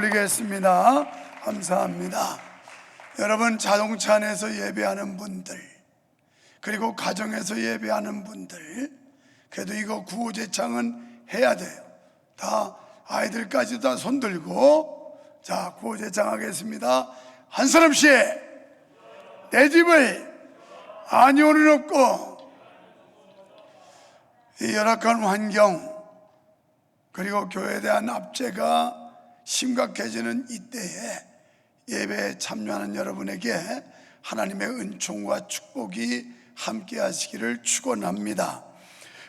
올리겠습니다. 감사합니다. 여러분, 자동차 안에서 예배하는 분들, 그리고 가정에서 예배하는 분들, 그래도 이거 구호제창은 해야 돼요. 다 아이들까지 다 손들고, 자, 구호제창 하겠습니다. 한 사람씩 내 집을 안위오는 없고, 이 열악한 환경 그리고 교회에 대한 압제가 심각해지는 이때에 예배에 참여하는 여러분에게 하나님의 은총과 축복이 함께 하시기를 축원합니다.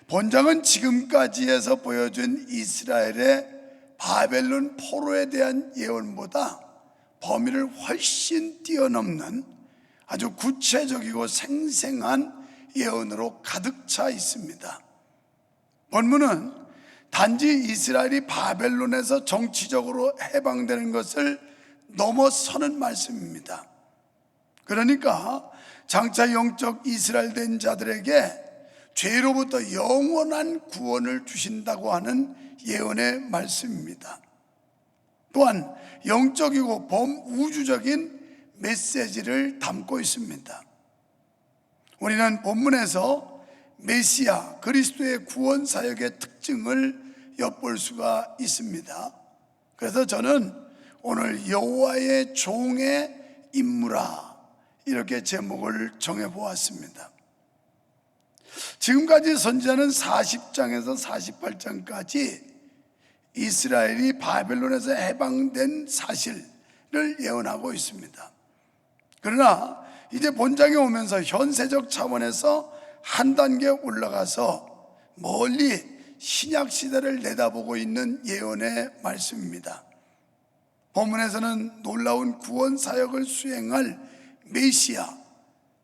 본장은 지금까지에서 보여준 이스라엘의 바벨론 포로에 대한 예언보다 범위를 훨씬 뛰어넘는 아주 구체적이고 생생한 예언으로 가득 차 있습니다. 본문은 단지 이스라엘이 바벨론에서 정치적으로 해방되는 것을 넘어서는 말씀입니다. 그러니까 장차 영적 이스라엘 된 자들에게 죄로부터 영원한 구원을 주신다고 하는 예언의 말씀입니다. 또한 영적이고 범우주적인 메시지를 담고 있습니다. 우리는 본문에서 메시아 그리스도의 구원 사역의 특징을 엿볼 수가 있습니다. 그래서 저는 오늘 여호와의 종의 임무라 이렇게 제목을 정해보았습니다. 지금까지 선지자는 40장에서 48장까지 이스라엘이 바벨론에서 해방된 사실을 예언하고 있습니다. 그러나 이제 본장에 오면서 현세적 차원에서 한 단계 올라가서 멀리 신약시대를 내다보고 있는 예언의 말씀입니다. 본문에서는 놀라운 구원 사역을 수행할 메시아,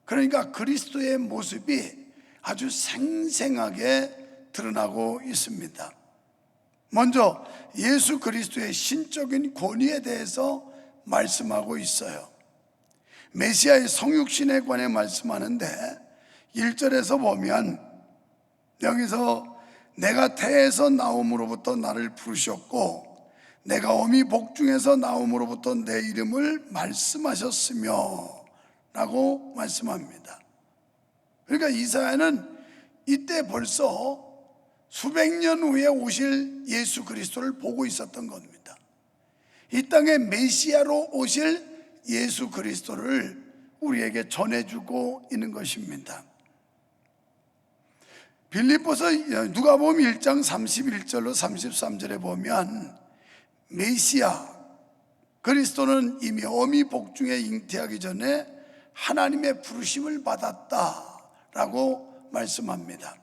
그러니까 그리스도의 모습이 아주 생생하게 드러나고 있습니다. 먼저 예수 그리스도의 신적인 권위에 대해서 말씀하고 있어요. 메시아의 성육신에 관해 말씀하는데 1절에서 보면 여기서 내가 태에서 나옴으로부터 나를 부르셨고 내가 어미 복중에서 나옴으로부터 내 이름을 말씀하셨으며 라고 말씀합니다. 그러니까 이사야는 이때 벌써 수백 년 후에 오실 예수 그리스도를 보고 있었던 겁니다. 이 땅에 메시아로 오실 예수 그리스도를 우리에게 전해주고 있는 것입니다. 빌립보서 누가복음 1장 31절로 33절에 보면 메시아 그리스도는 이미 어미 복중에 잉태하기 전에 하나님의 부르심을 받았다라고 말씀합니다.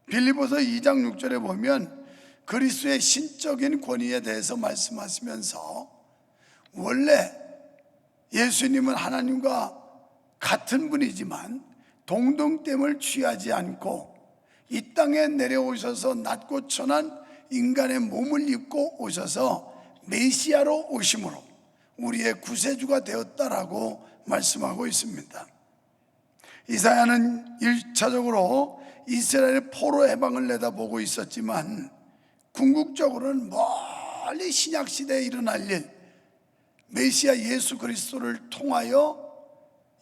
빌립보서 2장 6절에 보면 그리스도의 신적인 권위에 대해서 말씀하시면서 원래 예수님은 하나님과 같은 분이지만 동등됨을 취하지 않고 이 땅에 내려오셔서 낮고 천한 인간의 몸을 입고 오셔서 메시아로 오심으로 우리의 구세주가 되었다라고 말씀하고 있습니다. 이사야는 1차적으로 이스라엘의 포로 해방을 내다보고 있었지만 궁극적으로는 멀리 신약시대에 일어날 일, 메시아 예수 그리스도를 통하여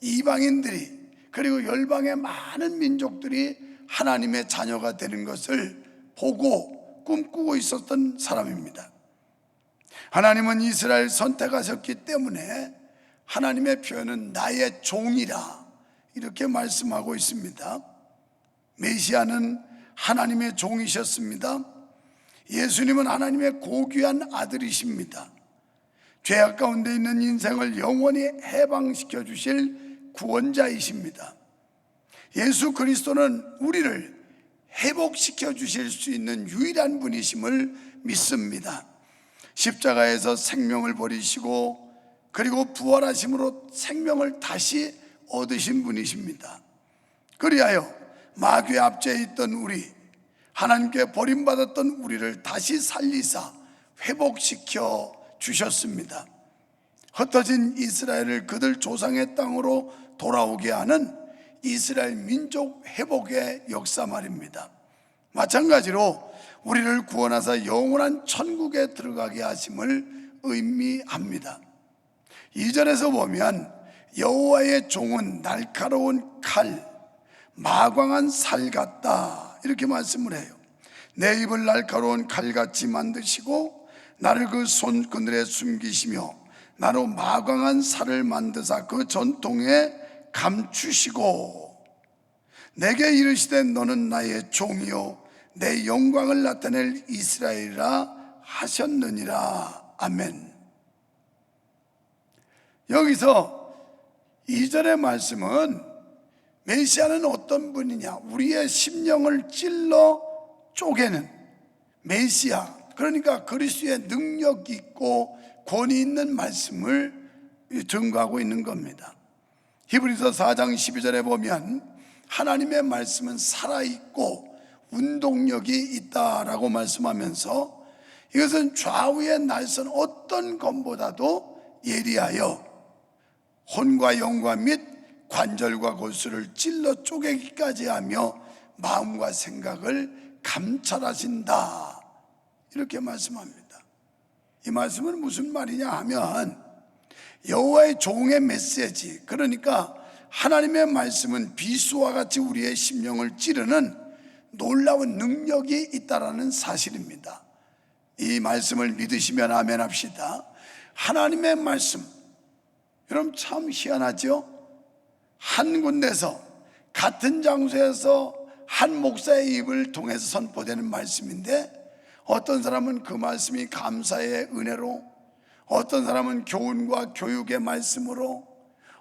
이방인들이 그리고 열방의 많은 민족들이 하나님의 자녀가 되는 것을 보고 꿈꾸고 있었던 사람입니다. 하나님은 이스라엘 선택하셨기 때문에 하나님의 표현은 나의 종이라 이렇게 말씀하고 있습니다. 메시아는 하나님의 종이셨습니다. 예수님은 하나님의 고귀한 아들이십니다. 죄악 가운데 있는 인생을 영원히 해방시켜 주실 구원자이십니다. 예수 그리스도는 우리를 회복시켜 주실 수 있는 유일한 분이심을 믿습니다. 십자가에서 생명을 버리시고 그리고 부활하심으로 생명을 다시 얻으신 분이십니다. 그리하여 마귀의 압제에 있던 우리, 하나님께 버림받았던 우리를 다시 살리사 회복시켜 주셨습니다. 흩어진 이스라엘을 그들 조상의 땅으로 돌아오게 하는 이스라엘 민족 회복의 역사 말입니다. 마찬가지로 우리를 구원하사 영원한 천국에 들어가게 하심을 의미합니다. 2절에서 보면 여호와의 종은 날카로운 칼, 마광한 살 같다 이렇게 말씀을 해요. 내 입을 날카로운 칼같이 만드시고 나를 그 손 그늘에 숨기시며 나로 마광한 살을 만드사 그 전통에 감추시고 내게 이르시되 너는 나의 종이요 내 영광을 나타낼 이스라엘이라 하셨느니라. 아멘. 여기서 2절의 말씀은 메시아는 어떤 분이냐, 우리의 심령을 찔러 쪼개는 메시아, 그러니까 그리스도의 능력 있고 권위 있는 말씀을 증거하고 있는 겁니다. 히브리서 4장 12절에 보면 하나님의 말씀은 살아있고 운동력이 있다라고 말씀하면서 이것은 좌우의 날선 어떤 검보다도 예리하여 혼과 영과 및 관절과 골수를 찔러 쪼개기까지 하며 마음과 생각을 감찰하신다 이렇게 말씀합니다. 이 말씀은 무슨 말이냐 하면 여호와의 종의 메시지, 그러니까 하나님의 말씀은 비수와 같이 우리의 심령을 찌르는 놀라운 능력이 있다라는 사실입니다. 이 말씀을 믿으시면 아멘 합시다. 하나님의 말씀, 여러분 참 희한하죠? 한 군데서 같은 장소에서 한 목사의 입을 통해서 선포되는 말씀인데 어떤 사람은 그 말씀이 감사의 은혜로, 어떤 사람은 교훈과 교육의 말씀으로,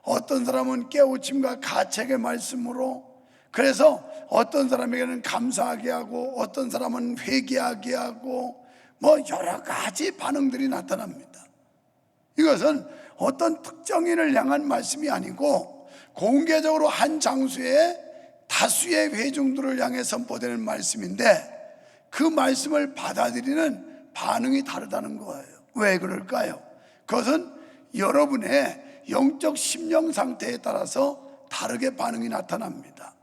어떤 사람은 깨우침과 가책의 말씀으로, 그래서 어떤 사람에게는 감사하게 하고 어떤 사람은 회개하게 하고 뭐 여러 가지 반응들이 나타납니다. 이것은 어떤 특정인을 향한 말씀이 아니고 공개적으로 한 장소에 다수의 회중들을 향해 선포되는 말씀인데 그 말씀을 받아들이는 반응이 다르다는 거예요. 왜 그럴까요? 그것은 여러분의 영적 심령 상태에 따라서 다르게 반응이 나타납니다.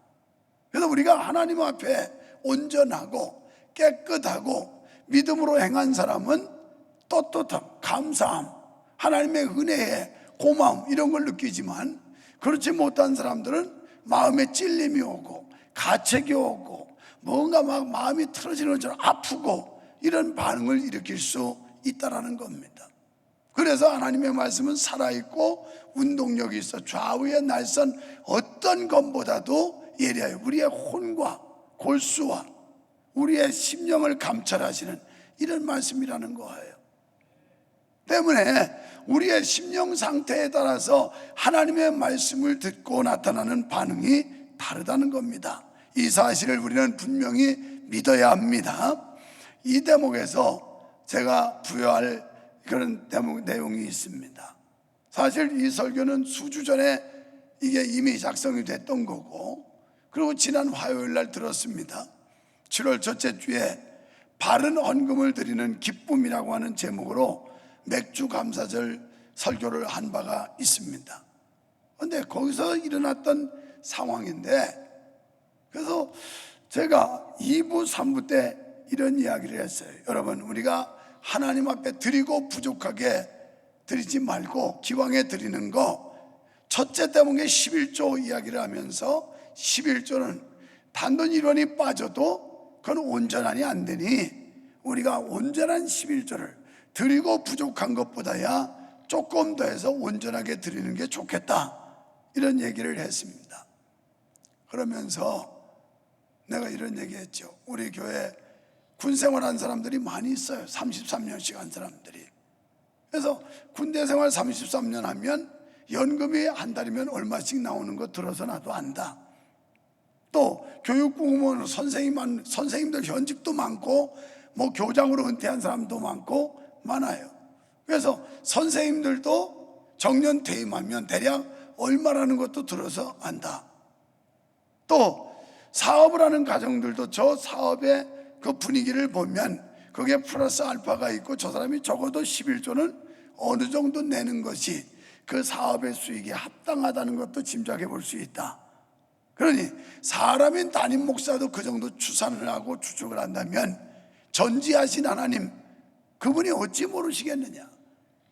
그래서 우리가 하나님 앞에 온전하고 깨끗하고 믿음으로 행한 사람은 떳떳함, 감사함, 하나님의 은혜에 고마움 이런 걸 느끼지만 그렇지 못한 사람들은 마음에 찔림이 오고 가책이 오고 뭔가 막 마음이 틀어지는 것처럼 아프고 이런 반응을 일으킬 수 있다라는 겁니다. 그래서 하나님의 말씀은 살아있고 운동력이 있어 좌우의 날선 어떤 것보다도 예리하여 우리의 혼과 골수와 우리의 심령을 감찰하시는 이런 말씀이라는 거예요. 때문에 우리의 심령 상태에 따라서 하나님의 말씀을 듣고 나타나는 반응이 다르다는 겁니다. 이 사실을 우리는 분명히 믿어야 합니다. 이 대목에서 제가 부여할 그런 내용이 있습니다. 사실 이 설교는 수주 전에 이게 이미 작성이 됐던 거고, 그리고 지난 화요일 날 들었습니다. 7월 첫째 주에 바른 헌금을 드리는 기쁨이라고 하는 제목으로 맥주 감사절 설교를 한 바가 있습니다. 그런데 거기서 일어났던 상황인데, 그래서 제가 2부, 3부 때 이런 이야기를 했어요. 여러분, 우리가 하나님 앞에 드리고 부족하게 드리지 말고 기왕에 드리는 거, 첫째 대목에 11조 이야기를 하면서 11조는 단돈 1원이 빠져도 그건 온전하니 안 되니 우리가 온전한 11조를 드리고 부족한 것보다야 조금 더 해서 온전하게 드리는 게 좋겠다, 이런 얘기를 했습니다. 그러면서 내가 이런 얘기했죠. 우리 교회 군 생활한 사람들이 많이 있어요. 33년씩 한 사람들이. 그래서 군대 생활 33년 하면 연금이 한 달이면 얼마씩 나오는 거 들어서 나도 안다. 또 교육공무원 선생님들 현직도 많고 뭐 교장으로 은퇴한 사람도 많고 많아요. 그래서 선생님들도 정년 퇴임하면 대략 얼마라는 것도 들어서 안다. 또 사업을 하는 가정들도 저 사업의 그 분위기를 보면 그게 플러스 알파가 있고 저 사람이 적어도 11조는 어느 정도 내는 것이 그 사업의 수익에 합당하다는 것도 짐작해 볼 수 있다. 그러니 사람인 담임 목사도 그 정도 추산을 하고 추측을 한다면 전지하신 하나님, 그분이 어찌 모르시겠느냐.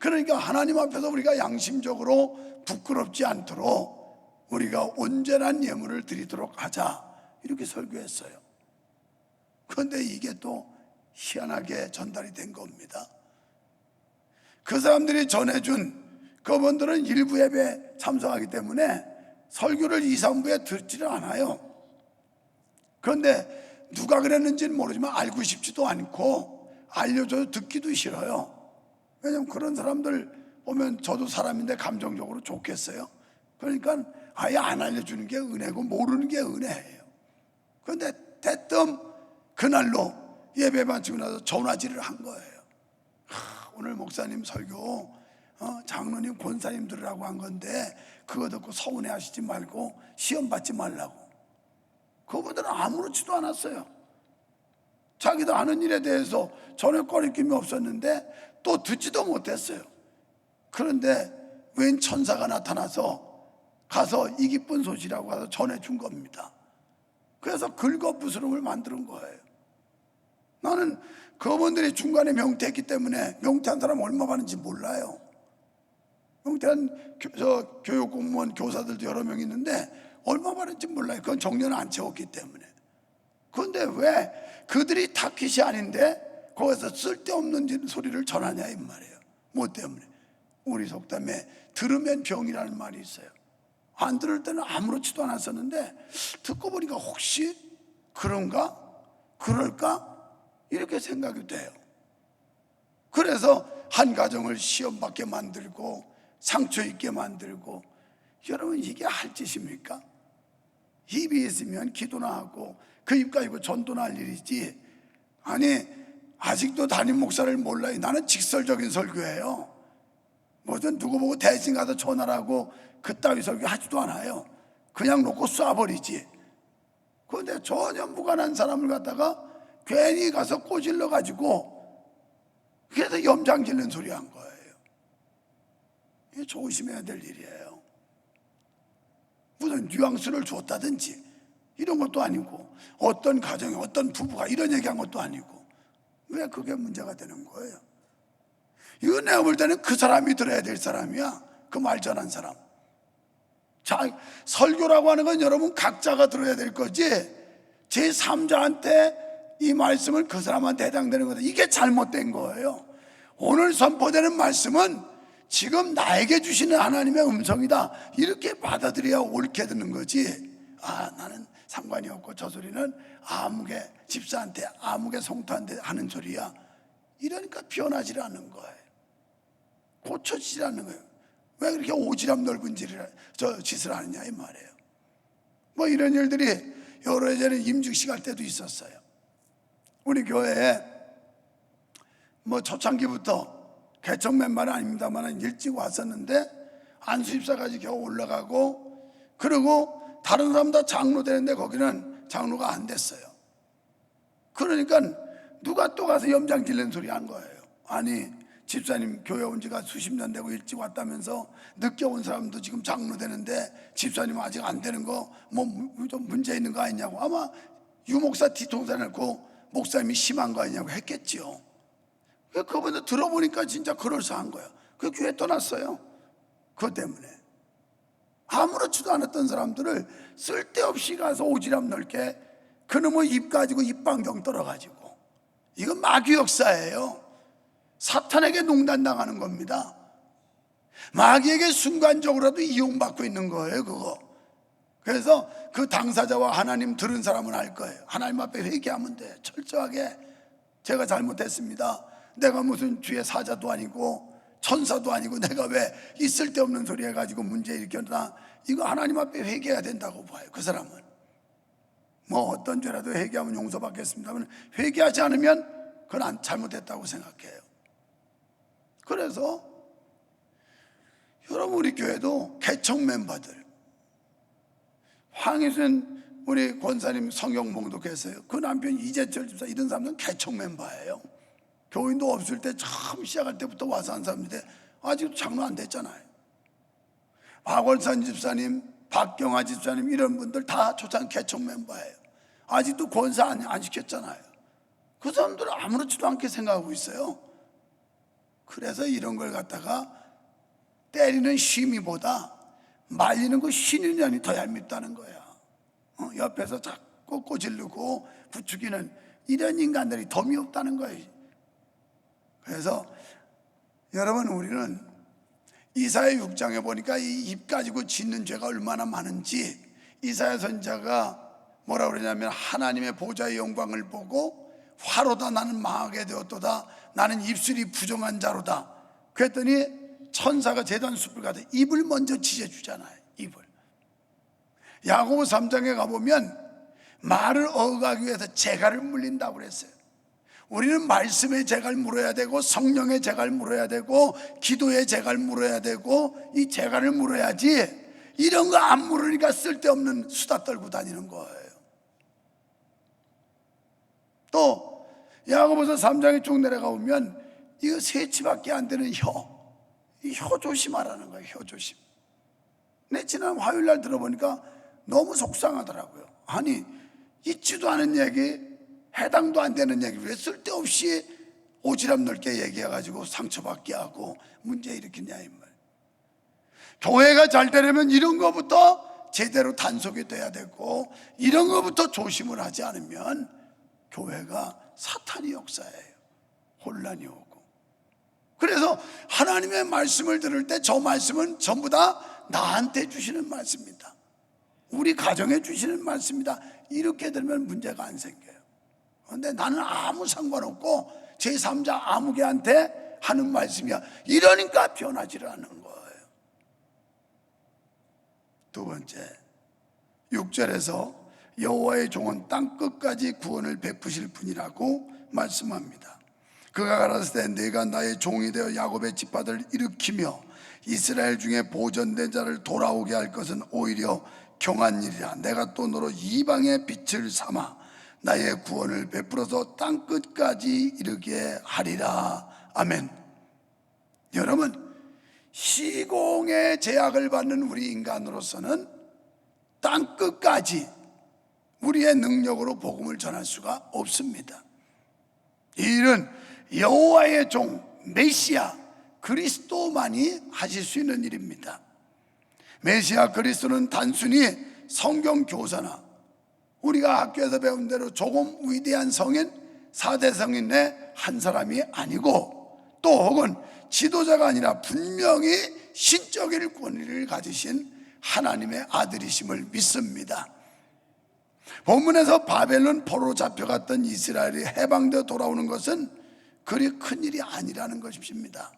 그러니까 하나님 앞에서 우리가 양심적으로 부끄럽지 않도록 우리가 온전한 예물을 드리도록 하자, 이렇게 설교했어요. 그런데 이게 또 희한하게 전달이 된 겁니다. 그 사람들이 전해준 그분들은 일부 예배에 참석하기 때문에 설교를 2, 3부에 듣지를 않아요. 그런데 누가 그랬는지는 모르지만 알고 싶지도 않고 알려줘도 듣기도 싫어요. 왜냐면 그런 사람들 보면 저도 사람인데 감정적으로 좋겠어요. 그러니까 아예 안 알려주는 게 은혜고 모르는 게 은혜예요. 그런데 대뜸 그날로 예배 마치고 나서 전화질을 한 거예요. 오늘 목사님 설교 장로님 권사님 들으라고 한 건데 그거 듣고 서운해 하시지 말고 시험 받지 말라고. 그분들은 아무렇지도 않았어요. 자기도 아는 일에 대해서 전혀 꺼리낌이 없었는데 또 듣지도 못했어요. 그런데 웬 천사가 나타나서 가서 이 기쁜 소식이라고 해서 전해준 겁니다. 그래서 긁어부스럼을 만드는 거예요. 나는 그분들이 중간에 명퇴했기 때문에 명퇴한 사람 얼마 받는지 몰라요. 명퇴한 교육 공무원 교사들도 여러 명 있는데 얼마 받는지 몰라요. 그건 정년을 안 채웠기 때문에. 그런데 왜 그들이 타깃이 아닌데 거기서 쓸데없는 소리를 전하냐 이 말이에요. 뭐 때문에? 우리 속담에 들으면 병이라는 말이 있어요. 안 들을 때는 아무렇지도 않았었는데 듣고 보니까 혹시 그런가? 그럴까? 이렇게 생각이 돼요. 그래서 한 가정을 시험받게 만들고 상처 있게 만들고. 여러분, 이게 할 짓입니까? 입이 있으면 기도나 하고 그 입 가지고 전도나 할 일이지. 아니, 아직도 담임 목사를 몰라요. 나는 직설적인 설교예요. 뭐든 누구 보고 대신 가서 전하라고 그따위 설교 하지도 않아요. 그냥 놓고 쏴버리지. 그런데 전혀 무관한 사람을 갖다가 괜히 가서 꼬질러 가지고 그래서 염장 질는 소리 한 거예요. 이게 조심해야 될 일이에요. 무슨 뉘앙스를 줬다든지 이런 것도 아니고, 어떤 가정에 어떤 부부가 이런 얘기한 것도 아니고, 왜 그게 문제가 되는 거예요? 이거 내가 볼 때는 그 사람이 들어야 될 사람이야. 그 말 전한 사람. 자, 설교라고 하는 건 여러분 각자가 들어야 될 거지, 제3자한테 이 말씀을 그 사람한테 해당되는 거다, 이게 잘못된 거예요. 오늘 선포되는 말씀은 지금 나에게 주시는 하나님의 음성이다, 이렇게 받아들여야 옳게 듣는 거지. 아, 나는 상관이 없고 저 소리는 아무개 집사한테 아무개 성도한테 하는 소리야, 이러니까 변하지 않는 거예요. 고쳐지지 않는 거예요. 왜 그렇게 오지랖 넓은 짓을 하느냐 이 말이에요. 뭐 이런 일들이 여러 예전에 임직식 할 때도 있었어요. 우리 교회에 뭐 초창기부터 개척 멤버는 아닙니다만 일찍 왔었는데 안수집사까지 겨우 올라가고, 그리고 다른 사람 다 장로 되는데 거기는 장로가 안 됐어요. 그러니까 누가 또 가서 염장 질는 소리 한 거예요. 아니, 집사님 교회 온 지가 수십 년 되고 일찍 왔다면서 늦게 온 사람도 지금 장로 되는데 집사님 아직 안 되는 거 뭐 좀 문제 있는 거 아니냐고. 아마 유목사 뒤통수 내고 목사님이 심한 거 아니냐고 했겠지요. 그분들 들어보니까 진짜 그럴싸한 거예요. 그 교회 떠났어요. 그것 때문에. 아무렇지도 않았던 사람들을 쓸데없이 가서 오지랖 넓게 그놈의 입 가지고 입방경 떨어가지고. 이건 마귀 역사예요. 사탄에게 농단당하는 겁니다. 마귀에게 순간적으로라도 이용받고 있는 거예요, 그거. 그래서 그 당사자와 하나님 들은 사람은 알 거예요. 하나님 앞에 회개하면 돼. 철저하게 제가 잘못했습니다. 내가 무슨 주의 사자도 아니고 천사도 아니고 내가 왜 있을 데 없는 소리 해가지고 문제 일으켰나. 이거 하나님 앞에 회개해야 된다고 봐요. 그 사람은 뭐 어떤 죄라도 회개하면 용서받겠습니다만 회개하지 않으면 그건 잘못했다고 생각해요. 그래서 여러분, 우리 교회도 개척 멤버들, 황희순 우리 권사님 성경 봉독했어요. 그 남편 이재철 집사, 이런 사람들은 개척 멤버예요. 교인도 없을 때 처음 시작할 때부터 와서 한 사람인데 아직도 장로 안 됐잖아요. 박원산 집사님, 박경화 집사님, 이런 분들 다 초창 개척 멤버예요. 아직도 권사 안 시켰잖아요. 그 사람들은 아무렇지도 않게 생각하고 있어요. 그래서 이런 걸 갖다가 때리는 쉼이보다 말리는 그 쉬는 년이 더 얄밉다는 거야. 옆에서 자꾸 꼬질르고 부추기는 이런 인간들이 더 미웠다는 거예요. 그래서 여러분, 우리는 이사야 6장에 보니까 이 입 가지고 짓는 죄가 얼마나 많은지, 이사야 선지자가 뭐라 그러냐면 하나님의 보좌의 영광을 보고 화로다 나는 망하게 되었도다, 나는 입술이 부정한 자로다. 그랬더니 천사가 제단 숲을 가다 입을 먼저 지져주잖아요. 입을. 야고보 3장에 가보면 말을 어가기 위해서 재갈을 물린다고 그랬어요. 우리는 말씀의 재갈 물어야 되고, 성령의 재갈 물어야 되고, 기도의 재갈 물어야 되고, 이 재갈을 물어야지 이런 거 안 물으니까 쓸데없는 수다 떨고 다니는 거예요. 또 야고보서 3장에 쭉 내려가 보면 이거 세치밖에 안 되는 이 혀 조심하라는 거예요. 혀 조심. 내 지난 화요일날 들어보니까 너무 속상하더라고요. 아니, 있지도 않은 얘기, 해당도 안 되는 얘기 왜 쓸데없이 오지랖 넓게 얘기해가지고 상처받게 하고 문제 일으키냐 이 말. 교회가 잘 되려면 이런 거부터 제대로 단속이 돼야 되고, 이런 거부터 조심을 하지 않으면 교회가 사탄이 역사예요. 혼란이 오고. 그래서 하나님의 말씀을 들을 때 저 말씀은 전부 다 나한테 주시는 말씀입니다. 우리 가정에 주시는 말씀입니다. 이렇게 들으면 문제가 안 생겨요. 그런데 나는 아무 상관없고 제3자 아무개한테 하는 말씀이야. 이러니까 변하지를 않는 거예요. 두 번째, 6절에서 여호와의 종은 땅 끝까지 구원을 베푸실 분이라고 말씀합니다. 그가 가라사대 내가 나의 종이 되어 야곱의 지파들을 일으키며 이스라엘 중에 보존된 자를 돌아오게 할 것은 오히려 경한 일이라. 내가 또 너로 이방의 빛을 삼아 나의 구원을 베풀어서 땅 끝까지 이르게 하리라. 아멘. 여러분, 시공의 제약을 받는 우리 인간으로서는 땅 끝까지 우리의 능력으로 복음을 전할 수가 없습니다. 이 일은 여호와의 종 메시아 그리스도만이 하실 수 있는 일입니다. 메시아 그리스도는 단순히 성경 교사나 우리가 학교에서 배운 대로 조금 위대한 성인, 4대 성인의 한 사람이 아니고, 또 혹은 지도자가 아니라 분명히 신적인 권위를 가지신 하나님의 아들이심을 믿습니다. 본문에서 바벨론 포로로 잡혀갔던 이스라엘이 해방되어 돌아오는 것은 그리 큰 일이 아니라는 것입니다.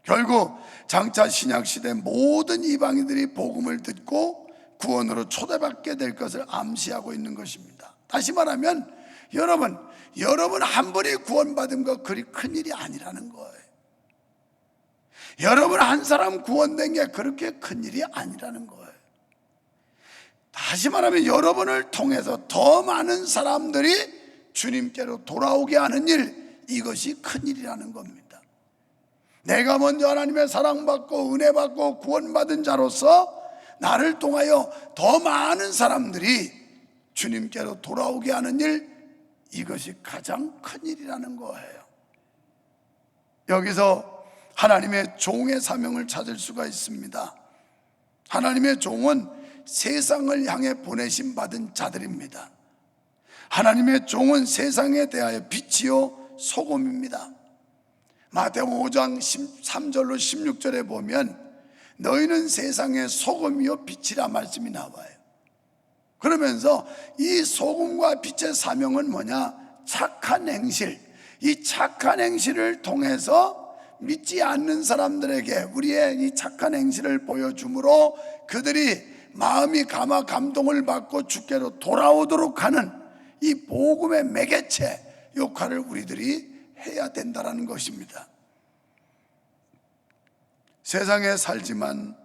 결국 장차 신약시대 모든 이방인들이 복음을 듣고 구원으로 초대받게 될 것을 암시하고 있는 것입니다. 다시 말하면 여러분 한 분이 구원받은 거 그리 큰 일이 아니라는 거예요. 여러분 한 사람 구원된 게 그렇게 큰 일이 아니라는 거예요. 다시 말하면 여러분을 통해서 더 많은 사람들이 주님께로 돌아오게 하는 일, 이것이 큰 일이라는 겁니다. 내가 먼저 하나님의 사랑받고 은혜받고 구원받은 자로서 나를 통하여 더 많은 사람들이 주님께로 돌아오게 하는 일, 이것이 가장 큰 일이라는 거예요. 여기서 하나님의 종의 사명을 찾을 수가 있습니다. 하나님의 종은 세상을 향해 보내심 받은 자들입니다. 하나님의 종은 세상에 대하여 빛이요 소금입니다. 마태복음 5장 13절로 16절에 보면 너희는 세상의 소금이요 빛이라 말씀이 나와요. 그러면서 이 소금과 빛의 사명은 뭐냐? 착한 행실. 이 착한 행실을 통해서 믿지 않는 사람들에게 우리의 이 착한 행실을 보여줌으로 그들이 마음이 감화 감동을 받고 주께로 돌아오도록 하는 이 복음의 매개체 역할을 우리들이 해야 된다는 것입니다. 세상에 살지만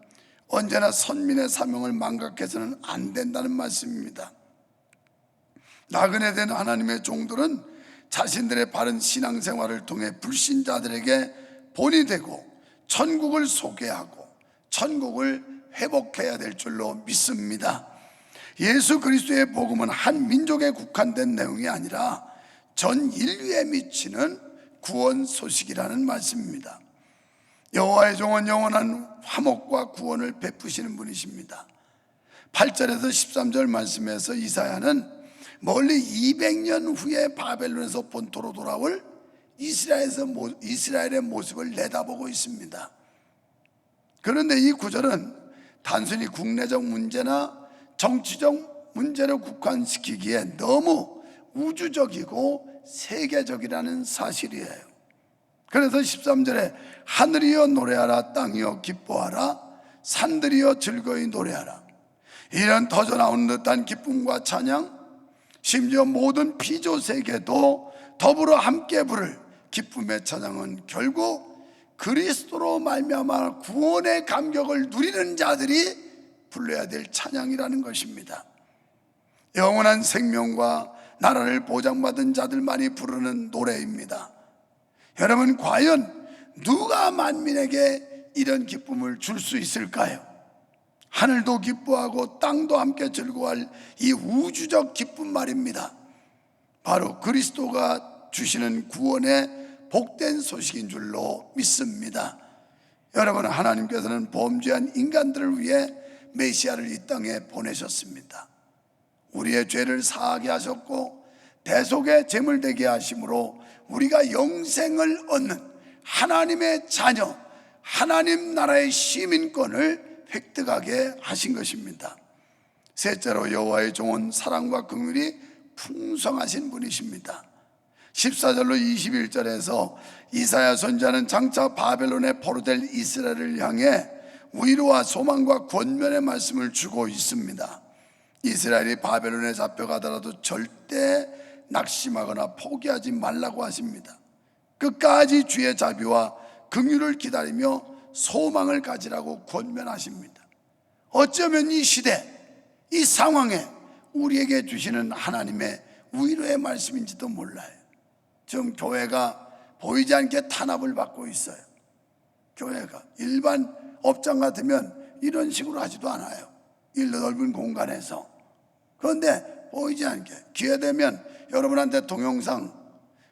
언제나 선민의 사명을 망각해서는 안 된다는 말씀입니다. 나그네 된 하나님의 종들은 자신들의 바른 신앙생활을 통해 불신자들에게 본이 되고 천국을 소개하고 천국을 회복해야 될 줄로 믿습니다. 예수 그리스도의 복음은 한 민족에 국한된 내용이 아니라 전 인류에 미치는 구원 소식이라는 말씀입니다. 여호와의 종은 영원한 화목과 구원을 베푸시는 분이십니다. 8절에서 13절 말씀에서 이사야는 멀리 200년 후에 바벨론에서 본토로 돌아올 이스라엘의 모습을 내다보고 있습니다. 그런데 이 구절은 단순히 국내적 문제나 정치적 문제를 국한시키기에 너무 우주적이고 세계적이라는 사실이에요. 그래서 13절에 하늘이여 노래하라, 땅이여 기뻐하라, 산들이여 즐거이 노래하라. 이런 터져나오는 듯한 기쁨과 찬양, 심지어 모든 피조 세계도 더불어 함께 부를 기쁨의 찬양은 결국 그리스도로 말미암아 구원의 감격을 누리는 자들이 불러야 될 찬양이라는 것입니다. 영원한 생명과 나라를 보장받은 자들만이 부르는 노래입니다. 여러분, 과연 누가 만민에게 이런 기쁨을 줄 수 있을까요? 하늘도 기뻐하고 땅도 함께 즐거워할 이 우주적 기쁨 말입니다. 바로 그리스도가 주시는 구원의 복된 소식인 줄로 믿습니다. 여러분, 하나님께서는 범죄한 인간들을 위해 메시아를 이 땅에 보내셨습니다. 우리의 죄를 사하게 하셨고 대속의 제물 되게 하심으로 우리가 영생을 얻는 하나님의 자녀, 하나님 나라의 시민권을 획득하게 하신 것입니다. 셋째로 여호와의 종은 사랑과 긍휼이 풍성하신 분이십니다. 14절로 21절에서 이사야 선지자는 장차 바벨론에 포로될 이스라엘을 향해 위로와 소망과 권면의 말씀을 주고 있습니다. 이스라엘이 바벨론에 잡혀가더라도 절대 낙심하거나 포기하지 말라고 하십니다. 끝까지 주의 자비와 긍휼을 기다리며 소망을 가지라고 권면하십니다. 어쩌면 이 시대, 이 상황에 우리에게 주시는 하나님의 위로의 말씀인지도 몰라요. 지금 교회가 보이지 않게 탄압을 받고 있어요. 교회가 일반 업장 같으면 이런 식으로 하지도 않아요. 이 넓은 공간에서. 그런데 보이지 않게 기회되면 여러분한테 동영상,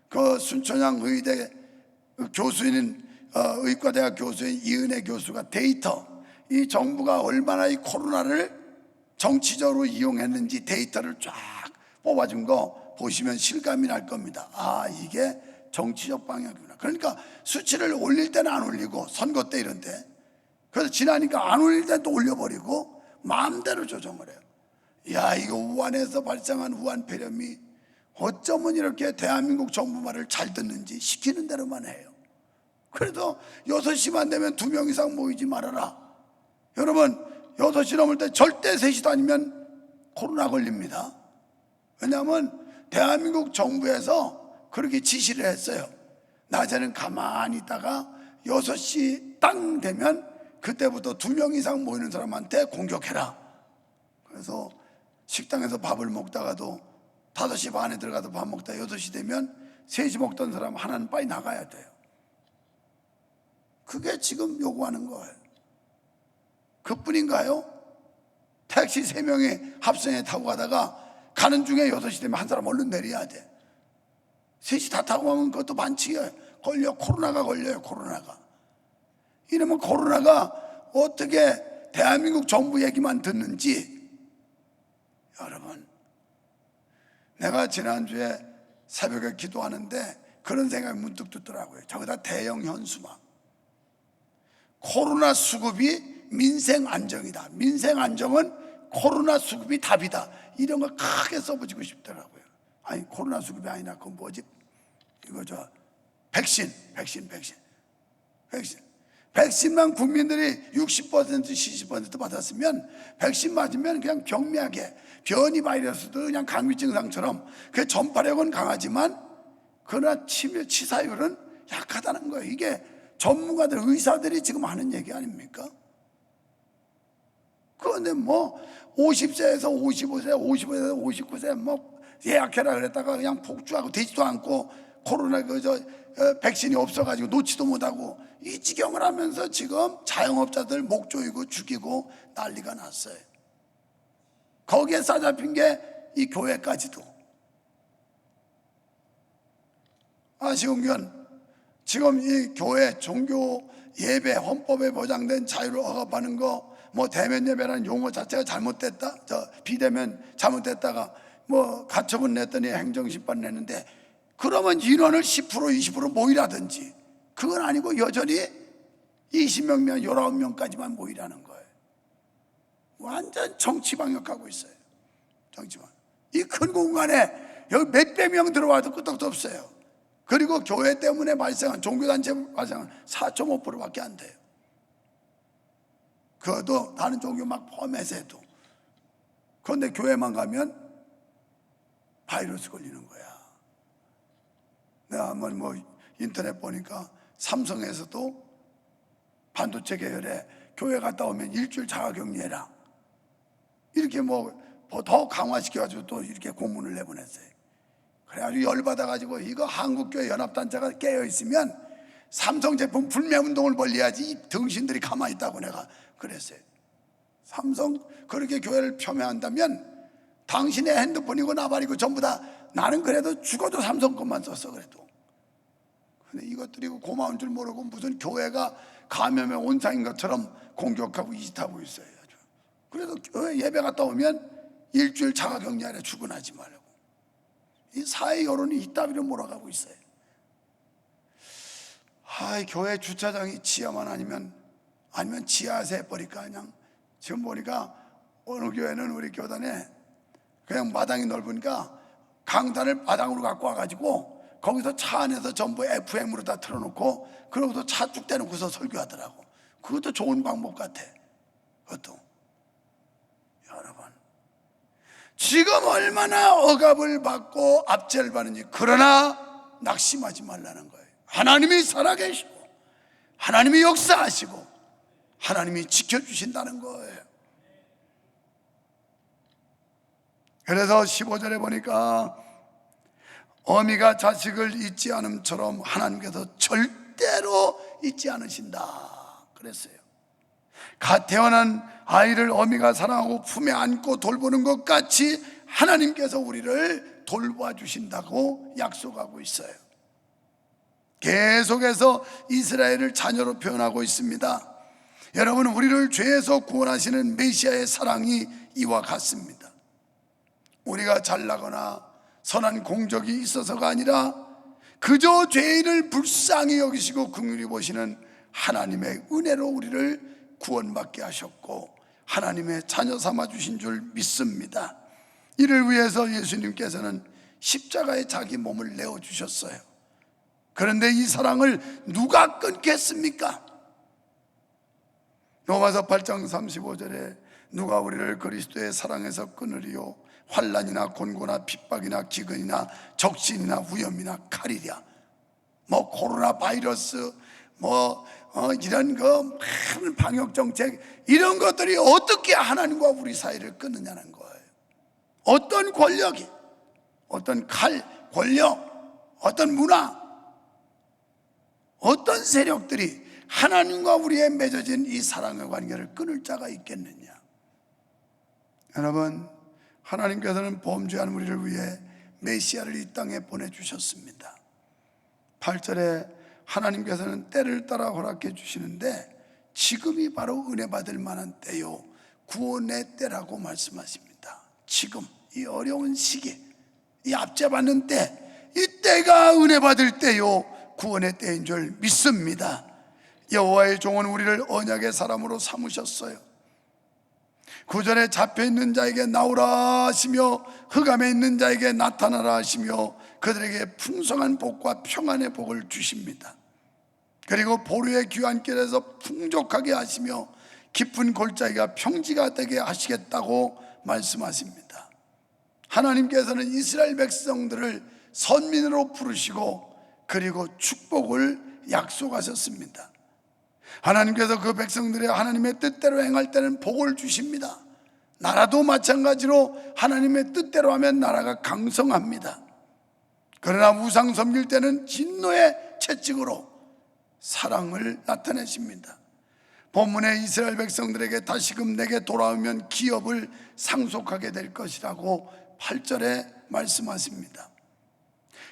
그 순천향 의대 교수인, 의과대학 교수인 이은혜 교수가 데이터, 이 정부가 얼마나 이 코로나를 정치적으로 이용했는지 데이터를 쫙 뽑아준 거 보시면 실감이 날 겁니다. 아, 이게 정치적 방향이구나. 그러니까 수치를 올릴 때는 안 올리고, 선거 때 이런데, 그래서 지나니까 안 올릴 때는 또 올려버리고 마음대로 조정을 해요. 야, 이거 우한에서 발생한 우한 폐렴이 어쩌면 이렇게 대한민국 정부 말을 잘 듣는지 시키는 대로만 해요. 그래도 6시만 되면 2명 이상 모이지 말아라. 여러분, 6시 넘을 때 절대 3시도 아니면 코로나 걸립니다. 왜냐하면 대한민국 정부에서 그렇게 지시를 했어요. 낮에는 가만히 있다가 6시 땅 되면 그때부터 2명 이상 모이는 사람한테 공격해라. 그래서 식당에서 밥을 먹다가도 5시 반에 들어가서 밥 먹다 6시 되면 3시 먹던 사람 하나는 빨리 나가야 돼요. 그게 지금 요구하는 거예요. 그뿐인가요? 택시 3명이 합성에 타고 가다가 가는 중에 6시 되면 한 사람 얼른 내려야 돼. 3시 다 타고 가면 그것도 반칙이에요. 코로나가 걸려요. 코로나가. 이러면 코로나가 어떻게 대한민국 정부 얘기만 듣는지. 여러분, 내가 지난주에 새벽에 기도하는데 그런 생각이 문득 듣더라고요. 저기다 대형 현수막, 코로나 수급이 민생 안정이다, 민생 안정은 코로나 수급이 답이다, 이런 거 크게 써보지고 싶더라고요. 아니, 코로나 수급이 아니라 그건 뭐지? 이거 백신만 국민들이 60% 70% 받았으면 백신 맞으면 그냥 경미하게 변이 바이러스도 그냥 감기 증상처럼 그 전파력은 강하지만 그러나 치사율은 약하다는 거예요. 이게 전문가들, 의사들이 지금 하는 얘기 아닙니까? 그런데 뭐 50세에서 55세, 55세에서 59세 뭐 예약해라 그랬다가 그냥 폭주하고 되지도 않고 코로나 백신이 없어가지고 놓지도 못하고 이 지경을 하면서 지금 자영업자들 목 조이고 죽이고 난리가 났어요. 거기에 싸잡힌 게 이 교회까지도. 아쉬운 건 지금 이 교회 종교 예배 헌법에 보장된 자유를 억압하는 거, 뭐 대면 예배라는 용어 자체가 잘못됐다, 비대면 잘못됐다가 뭐 가처분 냈더니 행정심판 냈는데, 그러면 인원을 10% 20% 모이라든지, 그건 아니고 여전히 20명이면 19명까지만 모이라는 거예요. 완전 정치 방역하고 있어요. 정치방. 이 큰 공간에 여기 몇백 명 들어와도 끄떡도 없어요. 그리고 교회 때문에 발생한, 종교단체 발생한 4.5%밖에 안 돼요. 그것도 다른 종교 막 포함해서 해도. 그런데 교회만 가면 바이러스 걸리는 거야. 내가 한번 뭐 인터넷 보니까 삼성에서도 반도체 계열에 교회 갔다 오면 일주일 자가격리해라, 이렇게 뭐 더 강화시켜가지고 또 이렇게 공문을 내보냈어요. 그래가지고 열받아가지고, 이거 한국교회 연합단체가 깨어있으면 삼성 제품 불매운동을 벌려야지 이 등신들이 가만히 있다고 내가 그랬어요. 삼성 그렇게 교회를 폄훼한다면 당신의 핸드폰이고 나발이고 전부 다, 나는 그래도 죽어도 삼성 것만 썼어. 그래도. 근데 이것들이 고마운 줄 모르고 무슨 교회가 감염의 온상인 것처럼 공격하고 이짓하고 있어요. 그래도 교회 예배 갔다 오면 일주일 자가격리하래, 출근하지 말라고. 이 사회 여론이 이따위로 몰아가고 있어요. 교회 주차장이 지하만 아니면 지하에서 해버릴까. 그냥 지금 보니까 어느 교회는 우리 교단에 그냥 마당이 넓으니까 강단을 마당으로 갖고 와가지고 거기서 차 안에서 전부 FM으로 다 틀어놓고, 그러고서 차 쭉 대놓고서 설교하더라고. 그것도 좋은 방법 같아. 그것도. 여러분, 지금 얼마나 억압을 받고 압제를 받는지. 그러나 낙심하지 말라는 거예요. 하나님이 살아계시고 하나님이 역사하시고 하나님이 지켜주신다는 거예요. 그래서 15절에 보니까 어미가 자식을 잊지 않음처럼 하나님께서 절대로 잊지 않으신다 그랬어요. 갓 태어난 아이를 어미가 사랑하고 품에 안고 돌보는 것 같이 하나님께서 우리를 돌봐주신다고 약속하고 있어요. 계속해서 이스라엘을 자녀로 표현하고 있습니다. 여러분, 우리를 죄에서 구원하시는 메시아의 사랑이 이와 같습니다. 우리가 잘나거나 선한 공적이 있어서가 아니라 그저 죄인을 불쌍히 여기시고 긍휼히 보시는 하나님의 은혜로 우리를 구원받게 하셨고 하나님의 자녀 삼아 주신 줄 믿습니다. 이를 위해서 예수님께서는 십자가에 자기 몸을 내어주셨어요. 그런데 이 사랑을 누가 끊겠습니까? 로마서 8장 35절에 누가 우리를 그리스도의 사랑에서 끊으리요? 환난이나 곤고나 핍박이나 기근이나 적신이나 위험이나 칼이랴. 뭐 코로나 바이러스, 이런 거 많은 방역 정책, 이런 것들이 어떻게 하나님과 우리 사이를 끊느냐는 거예요. 어떤 권력이, 어떤 칼, 권력, 어떤 문화, 어떤 세력들이 하나님과 우리의 맺어진 이 사랑의 관계를 끊을 자가 있겠느냐. 여러분, 하나님께서는 범죄한 우리를 위해 메시아를 이 땅에 보내주셨습니다. 8절에 하나님께서는 때를 따라 허락해 주시는데 지금이 바로 은혜 받을 만한 때요, 구원의 때라고 말씀하십니다. 지금 이 어려운 시기, 이 압제받는 때, 이 때가 은혜 받을 때요, 구원의 때인 줄 믿습니다. 여호와의 종은 우리를 언약의 사람으로 삼으셨어요. 구절에 잡혀있는 자에게 나오라 하시며 흑암에 있는 자에게 나타나라 하시며 그들에게 풍성한 복과 평안의 복을 주십니다. 그리고 보루의 귀한 길에서 풍족하게 하시며 깊은 골짜기가 평지가 되게 하시겠다고 말씀하십니다. 하나님께서는 이스라엘 백성들을 선민으로 부르시고 그리고 축복을 약속하셨습니다. 하나님께서 그 백성들의 하나님의 뜻대로 행할 때는 복을 주십니다. 나라도 마찬가지로 하나님의 뜻대로 하면 나라가 강성합니다. 그러나 우상 섬길 때는 진노의 채찍으로 사랑을 나타내십니다. 본문의 이스라엘 백성들에게 다시금 내게 돌아오면 기업을 상속하게 될 것이라고 8절에 말씀하십니다.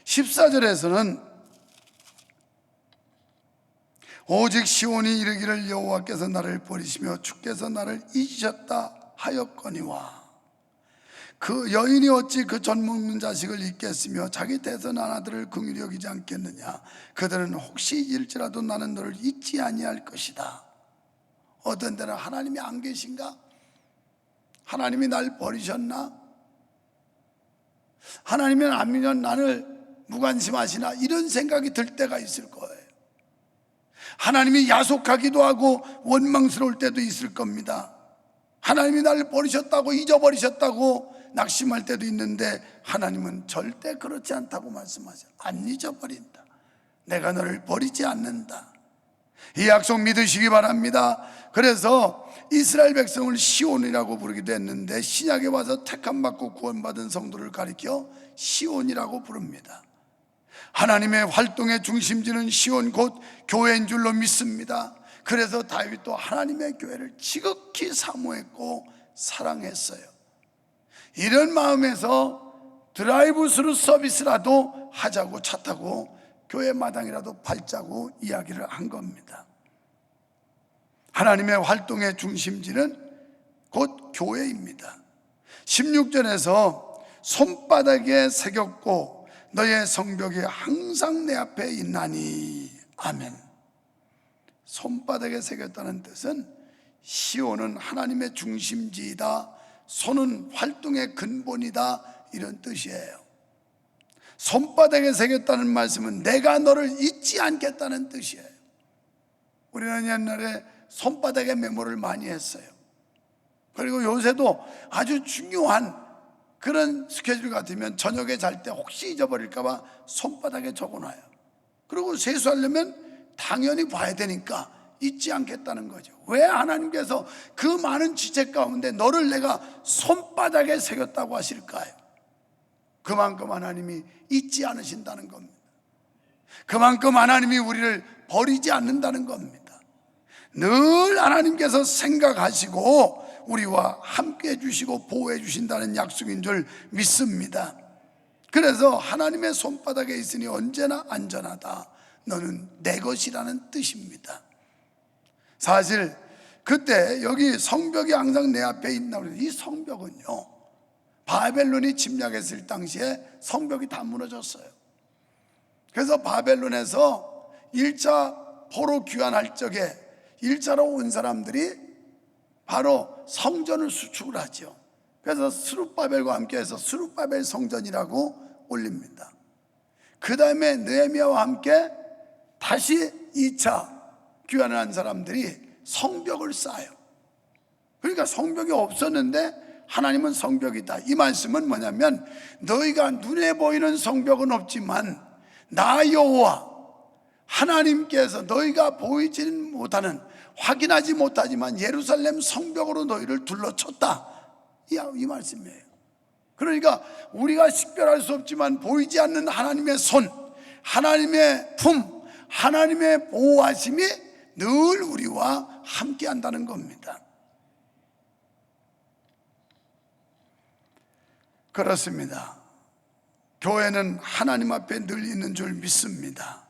14절에서는 오직 시온이 이르기를 여호와께서 나를 버리시며 주께서 나를 잊으셨다 하였거니와 그 여인이 어찌 그 젖 먹는 자식을 잊겠으며 자기 대선한 아들을 긍휼히 여기지 않겠느냐. 그들은 혹시 일지라도 나는 너를 잊지 아니할 것이다. 어떤 때는 하나님이 안 계신가? 하나님이 날 버리셨나? 하나님이 안 믿으면 나를 무관심하시나? 이런 생각이 들 때가 있을 거예요. 하나님이 야속하기도 하고 원망스러울 때도 있을 겁니다. 하나님이 나를 버리셨다고, 잊어버리셨다고 낙심할 때도 있는데 하나님은 절대 그렇지 않다고 말씀하셔요. 안 잊어버린다. 내가 너를 버리지 않는다. 이 약속 믿으시기 바랍니다. 그래서 이스라엘 백성을 시온이라고 부르기도 했는데 신약에 와서 택함받고 구원받은 성도를 가리켜 시온이라고 부릅니다. 하나님의 활동의 중심지는 시온 곧 교회인 줄로 믿습니다. 그래서 다윗도 하나님의 교회를 지극히 사모했고 사랑했어요. 이런 마음에서 드라이브 스루 서비스라도 하자고 차 타고 교회 마당이라도 밟자고 이야기를 한 겁니다. 하나님의 활동의 중심지는 곧 교회입니다. 16절에서 손바닥에 새겼고 너의 성벽이 항상 내 앞에 있나니. 아멘. 손바닥에 새겼다는 뜻은 시온은 하나님의 중심지이다, 손은 활동의 근본이다, 이런 뜻이에요. 손바닥에 새겼다는 말씀은 내가 너를 잊지 않겠다는 뜻이에요. 우리는 옛날에 손바닥에 메모를 많이 했어요. 그리고 요새도 아주 중요한 그런 스케줄 같으면 저녁에 잘 때 혹시 잊어버릴까 봐 손바닥에 적어놔요. 그리고 세수하려면 당연히 봐야 되니까 잊지 않겠다는 거죠. 왜 하나님께서 그 많은 지체 가운데 너를 내가 손바닥에 새겼다고 하실까요? 그만큼 하나님이 잊지 않으신다는 겁니다. 그만큼 하나님이 우리를 버리지 않는다는 겁니다. 늘 하나님께서 생각하시고 우리와 함께 해주시고 보호해 주신다는 약속인 줄 믿습니다. 그래서 하나님의 손바닥에 있으니 언제나 안전하다, 너는 내 것이라는 뜻입니다. 사실 그때 여기 성벽이 항상 내 앞에 있나, 이 성벽은요 바벨론이 침략했을 당시에 성벽이 다 무너졌어요. 그래서 바벨론에서 1차 포로 귀환할 적에 1차로 온 사람들이 바로 성전을 수축을 하죠. 그래서 스룹바벨과 함께해서 스룹바벨 성전이라고 올립니다. 그 다음에 느헤미야와 함께 다시 2차 귀환을 한 사람들이 성벽을 쌓아요. 그러니까 성벽이 없었는데 하나님은 성벽이다. 이 말씀은 뭐냐면 너희가 눈에 보이는 성벽은 없지만 나 여호와 하나님께서 너희가 보이지는 못하는, 확인하지 못하지만 예루살렘 성벽으로 너희를 둘러쳤다, 이 말씀이에요. 그러니까 우리가 식별할 수 없지만 보이지 않는 하나님의 손, 하나님의 품, 하나님의 보호하심이 늘 우리와 함께 한다는 겁니다. 그렇습니다. 교회는 하나님 앞에 늘 있는 줄 믿습니다.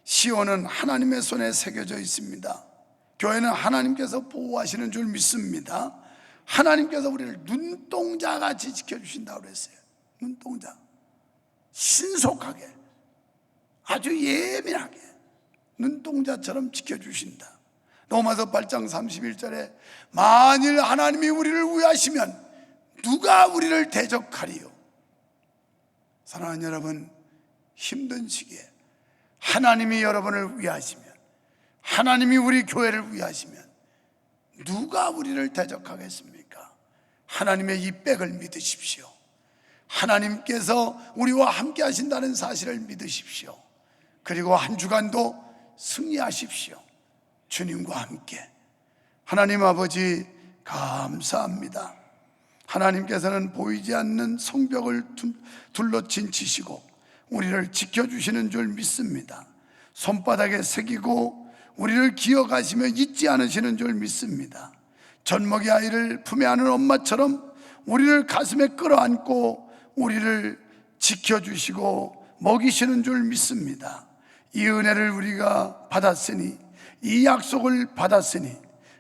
시온은 하나님의 손에 새겨져 있습니다. 교회는 하나님께서 보호하시는 줄 믿습니다. 하나님께서 우리를 눈동자같이 지켜주신다고 그랬어요. 눈동자, 신속하게, 아주 예민하게 눈동자처럼 지켜주신다. 로마서 8장 31절에 만일 하나님이 우리를 위하시면 누가 우리를 대적하리요. 사랑하는 여러분, 힘든 시기에 하나님이 여러분을 위하시면, 하나님이 우리 교회를 위하시면 누가 우리를 대적하겠습니까? 하나님의 이 백을 믿으십시오. 하나님께서 우리와 함께 하신다는 사실을 믿으십시오. 그리고 한 주간도 승리하십시오. 주님과 함께. 하나님 아버지 감사합니다. 하나님께서는 보이지 않는 성벽을 둘러친 치시고 우리를 지켜주시는 줄 믿습니다. 손바닥에 새기고 우리를 기억하시며 잊지 않으시는 줄 믿습니다. 젖먹이 아이를 품에 안은 엄마처럼 우리를 가슴에 끌어안고 우리를 지켜주시고 먹이시는 줄 믿습니다. 이 은혜를 우리가 받았으니 이 약속을 받았으니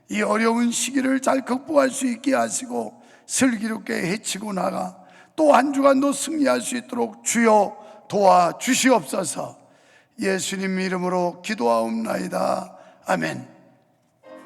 이 어려운 시기를 잘 극복할 수 있게 하시고 슬기롭게 헤치고 나가 또 한 주간도 승리할 수 있도록 주여 도와주시옵소서. 예수님 이름으로 기도하옵나이다. 아멘.